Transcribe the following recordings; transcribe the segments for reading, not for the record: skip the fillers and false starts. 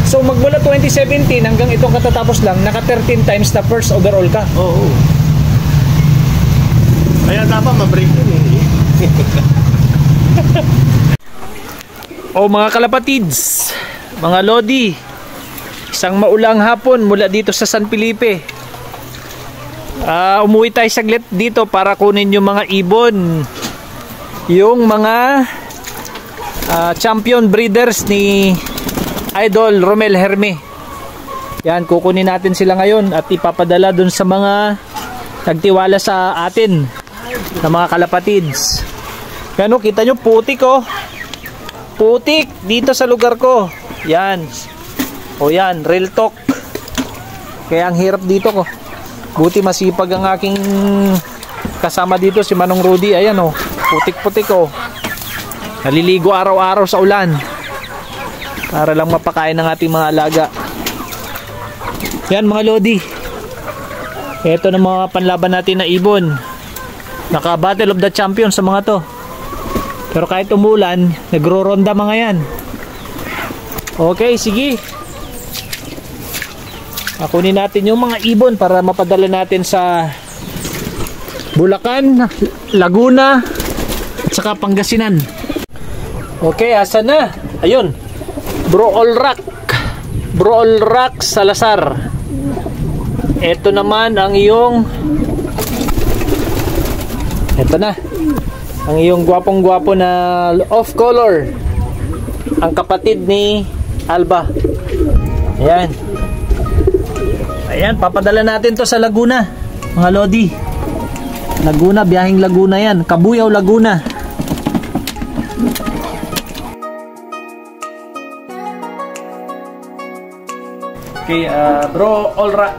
So magmula 2017 hanggang itong katatapos lang, naka 13 times na first overall ka. Oo. Kaya dapat ma-break yun eh. O mga kalapatids, mga lodi, isang maulang hapon mula dito sa San Felipe. Umuwi tayo saglit dito para kunin yung mga ibon, yung mga champion breeders ni Idol Romel Herme. Yan, kukunin natin sila ngayon at ipapadala dun sa mga nagtiwala sa atin na mga kalapatids. Yan o, kita nyo putik o. Putik dito sa lugar ko. Yan. O yan, real talk. Kaya ang hirap dito ko. Buti masipag ang aking kasama dito, si Manong Rudy. Ayan o, putik-putik o. Naliligo araw-araw sa ulan para lang mapakain ng ating mga alaga. Yan mga lodi. Ito na mga panlaban natin na ibon. Naka Battle of the Champions sa mga to. Pero kahit umulan, nagro-ronda mga yan. Okay, sige. Kunin natin yung mga ibon para mapadala natin sa Bulacan, Laguna, at saka Pangasinan. Okay, asa na? Ayun. Bro All Rock Salazar. Ito naman ang iyong, ito na ang iyong gwapong-gwapo na off color, ang kapatid ni Alba. Ayan. Ayan, papadala natin to sa Laguna, mga lodi. Laguna, biyaheng Laguna yan. Kabuyaw, Laguna. Okay, Bro All Rock.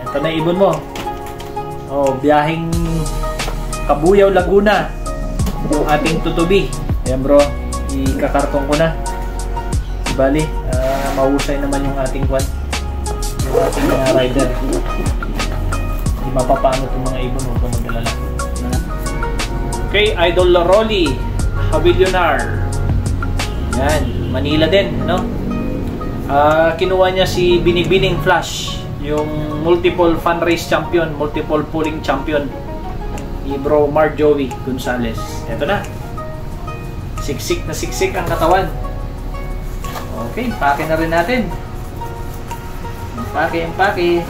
Ito na ibon mo. Oh, biyaheng Kabuyaw, Laguna. Yung ating tutubi. Ayan bro, ikakartong ko na. Bali, mahusay naman yung ating kwan. Yung ating rider. Hindi mapapano itong mga ibon, huwag kang magdalala. Okay, Idol Rolly Habilionar. Yan, Manila din, no? Kinuha niya si Binibining Flash, yung multiple fundraise champion, multiple pulling champion ni Bro Mar Joey Gonzales. Ito na. Siksik na siksik ang katawan. Okay, pake na rin natin. Empake.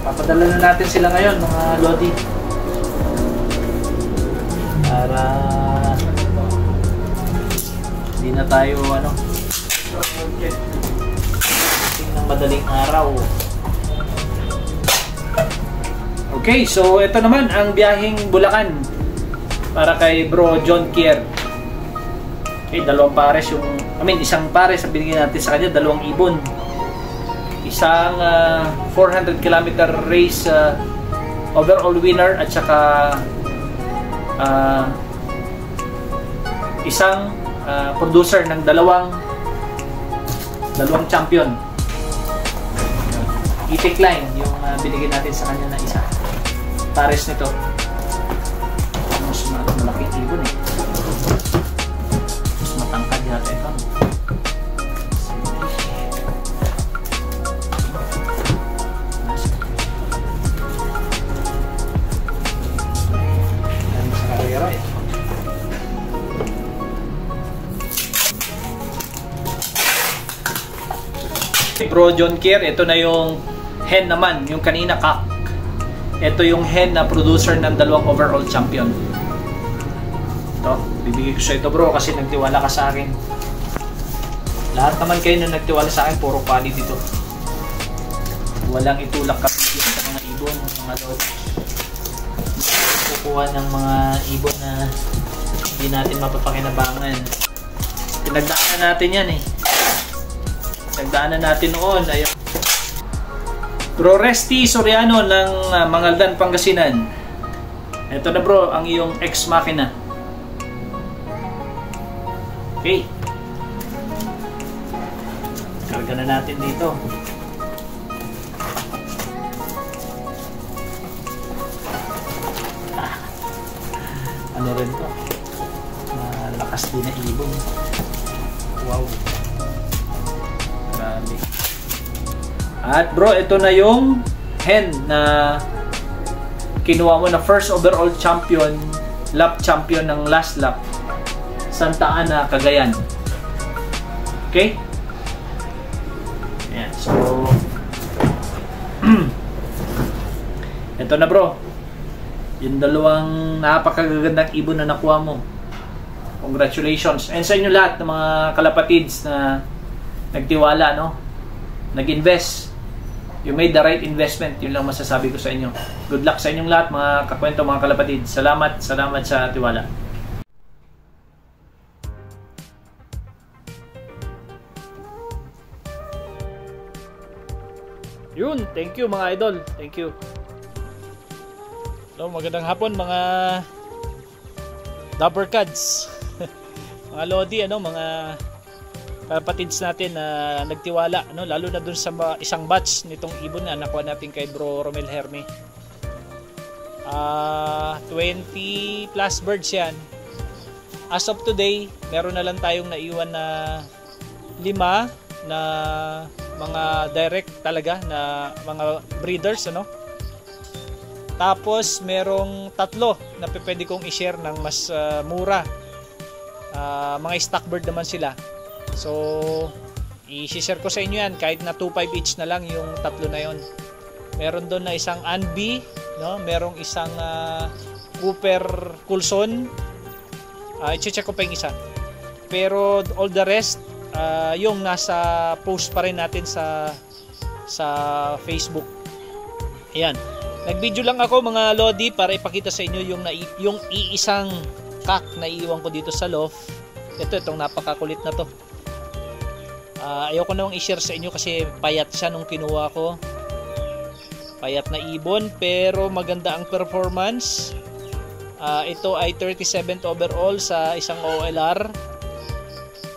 Papadala na natin sila ngayon, mga lodi. Para hindi na tayo tingnan madaling araw. Okay, so ito naman ang biyaheng Bulacan para kay Bro John Kier. Okay, dalawang pares yung, isang pares ang binigyan natin sa kanya, dalawang ibon. Isang 400 kilometer race overall winner at saka isang producer ng dalawang champion. Itik line yung binigyan natin sa kanya na isa. Pares nito. Mas malaking ibon eh. Mas matangkad yata ito. Bro John Kier, ito na yung hen naman, yung kanina cock. Ito yung hen na producer ng dalawang overall champion. Ito, bibigay ko sa ito bro kasi nagtiwala ka sa akin. Lahat naman kayo na nagtiwala sa akin, puro quality dito. Walang itulak kapigyan sa mga ibon, mga lodi. Kukuha ng mga ibon na hindi natin mapapakinabangan. Pinagdaanan natin yan eh. Nagdaanan natin noon ay Bro Resty Soriano ng Mangaldan, Pangasinan. Ito na bro, ang iyong ex machina. Okay. Karga na natin dito. Ano rin to? Malakas din na ibon. Wow. Grabe. At bro, ito na yung hen na kinuha mo na first overall champion, lap champion ng last lap, Santa Ana, Cagayan. Okay? Ayan, so ito na bro, yung dalawang napakagagandang ibon na nakuha mo. Congratulations. And sa inyo lahat ng mga kalapatids na nagtiwala, no? Nag-invest. You made the right investment. Yun lang masasabi ko sa inyo. Good luck sa inyong lahat, mga kakwento, mga kalapatids. Salamat sa tiwala. Yun, thank you mga idol. Thank you. So, magandang hapon mga Dapper Cads. Mga Lodi, mga kapatids natin na nagtiwala, lalo na dun sa isang batch nitong ibon na nakuha natin kay Bro Romel Herme. 20 plus birds yan. As of today, meron na lang tayong naiwan na 5 na mga direct talaga na mga breeders, Tapos merong 3 na pwede kong i-share ng mas mura. Mga stock bird naman sila. So i-share ko sa inyo yan kahit na 2.5 each na lang yung 3 na yon. Meron doon na isang Anbi, merong isang Cooper Coulson. I-check ko pa yung isa. Pero all the rest yung nasa post pa rin natin sa Facebook. Ayan. Nag-video lang ako mga Lodi para ipakita sa inyo yung iisang kak na iiwan ko dito sa loft. Itong napakakulit na to. Ayoko namang i-share sa inyo kasi payat siya nung kinuha ko. Payat na ibon pero maganda ang performance. Ito ay 37th overall sa isang OLR.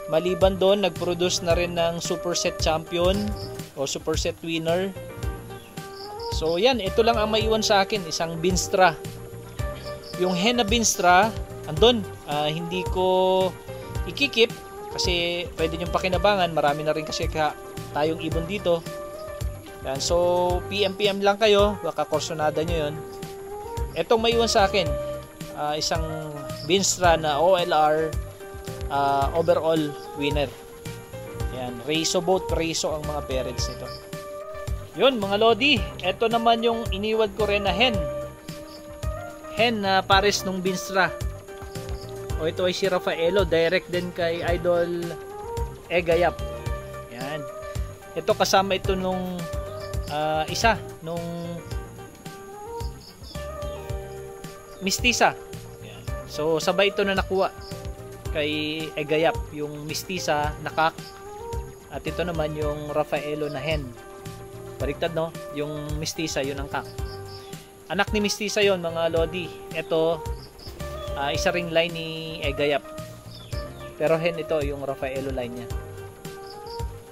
Maliban doon, nag-produce na rin ng Superset Champion o Superset Winner. So yan, ito lang ang maiwan sa akin, isang Binstra. Yung hen na Binstra, andun, hindi ko ikikip kasi pwede nyo pakinabangan, marami na rin kasi tayong ibon dito. Yan, so PM lang kayo, baka korsonada nyo yun. Itong maiwan sa akin, isang Binstra na OLR overall winner. Yan, both Reso ang mga parents nito. Yun mga Lodi, ito naman yung iniwad ko rin na hen na pares nung Binstra. O ito ay si Rafaelo, direct din kay Idol Egayap. Yan, ito kasama ito nung isa nung Mistisa. Yan. So sabay ito na nakuha kay Egayap, yung Mistisa na kak, at ito naman yung Rafaelo na hen. Baliktad, yung Mistisa yun ang kak. Anak ni Mistisa yon mga Lodi. Ito isa ring line ni Egayap, pero hen ito yung Rafaelo line niya.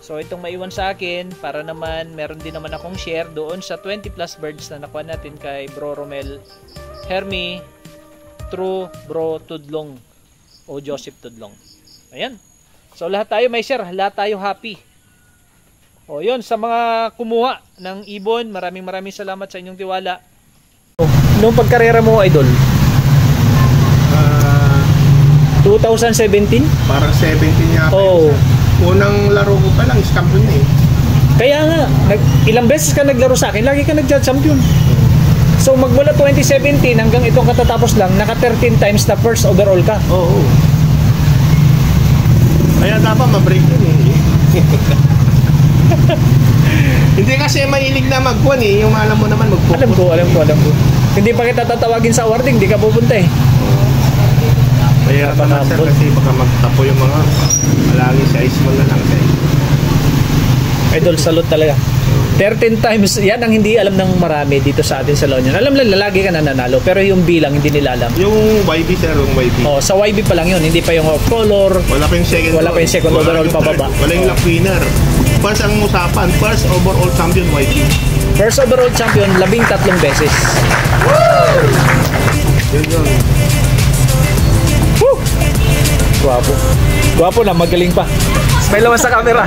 So itong maiwan sa akin para naman meron din naman akong share doon sa 20 plus birds na nakuha natin kay Bro Romel Herme through Bro Tudlong o Joseph Tudlong. Ayan, so lahat tayo may share, lahat tayo happy. O yun, sa mga kumuha ng ibon, maraming salamat sa inyong tiwala. Noong pagkarera mo, Idol? 2017? Parang 17 yata. Oh. Unang laro ko pa lang, champion na eh. Kaya nga, ilang beses ka naglaro sa akin, lagi ka nag-champion. So magmula 2017 hanggang itong katatapos lang, naka 13 times na first overall ka. Oo. Kaya dapat ma-break yun eh. Hindi kasi mahilig na magkuhan eh. Yung alam mo naman magpupunta. Alam ko. Hindi pa kita tatawagin sa awarding, hindi ka pupunta eh. Kaya naman sir kasi baka magtapo yung mga malangin sa ice mo na lang sir. Idol, salute talaga. 13 times, yan ang hindi alam ng marami dito sa atin sa La Union. Alam lang, lagi ka nananalo, pero yung bilang hindi nila alam. Yung YB sir, yung YB. Oh, sa YB pa lang yun, hindi pa yung off color. Wala pa yung second. Wala pa yung second overall pababa. Wala yung lap winner. First ang usapan, first overall champion YB. First overall champion, 13 beses. Woo! Yun. Woo! Guwapo. Guwapo na, magaling pa. May lawas sa camera.